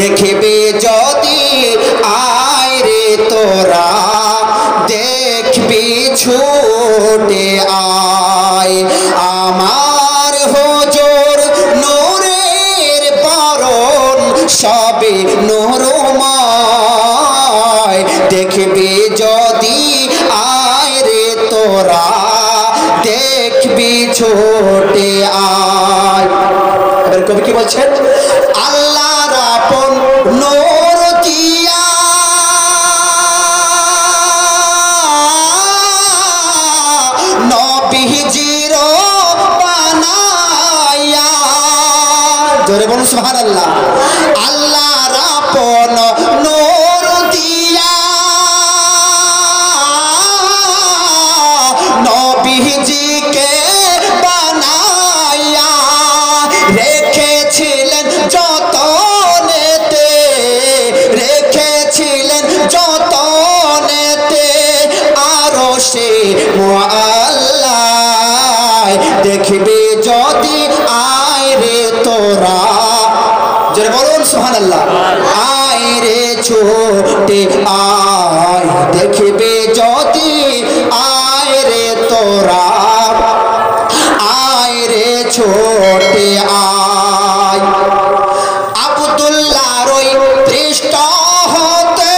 দেখবি যদি আয় রে তোরা দেখবি ছুটে আয় আমার হুজুর নূরের বরণ সবে নূরময় দেখবি যদি আয় রে তোরা দেখবি ছুটে আয়। এবার কবি কি বলছেন আল্লাহর আপন নূর দিয়া নবীজির বানায়া জোরে বলুন সুবহানাল্লাহ আল্লাহর আপন নূর দিয়া নবীজিকে বানায়া রেখেছিলেন যতনেতে রেখেছিলেন যতনেতে আরশে মুআল্লায় দেখবি যদি আয় রে তোরা জোরে বলুন সুবহানাল্লাহ আয় রে ছুটে আয় দেখবি যদি আয় রে তোরা আয় রে ছোটে আয় আব্দুল্লাহর ওই পৃষ্ঠ হতে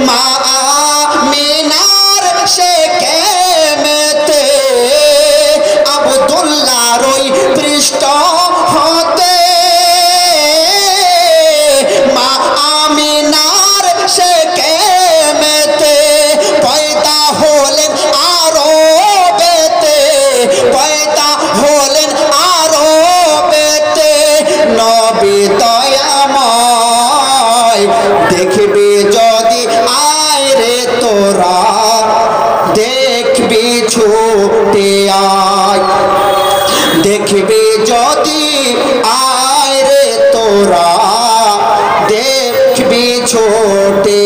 মা আমিনার সে কেমেতে আব্দুল্লাহর ওই পৃষ্ঠ হতে মা আমিনার সে কেমেতে পয়দা হলেন আরবেতে পয়দা হলেন আরবেতে নবী দয়াময় দেখবি যদি আয় রে তোরা দেখবি ছুটে আয় দেখবি যদি আয় রে তোরা দেখবি ছুটে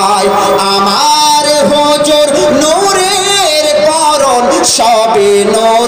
আয় আমার হুজুর নূরের বরণ সবে নূর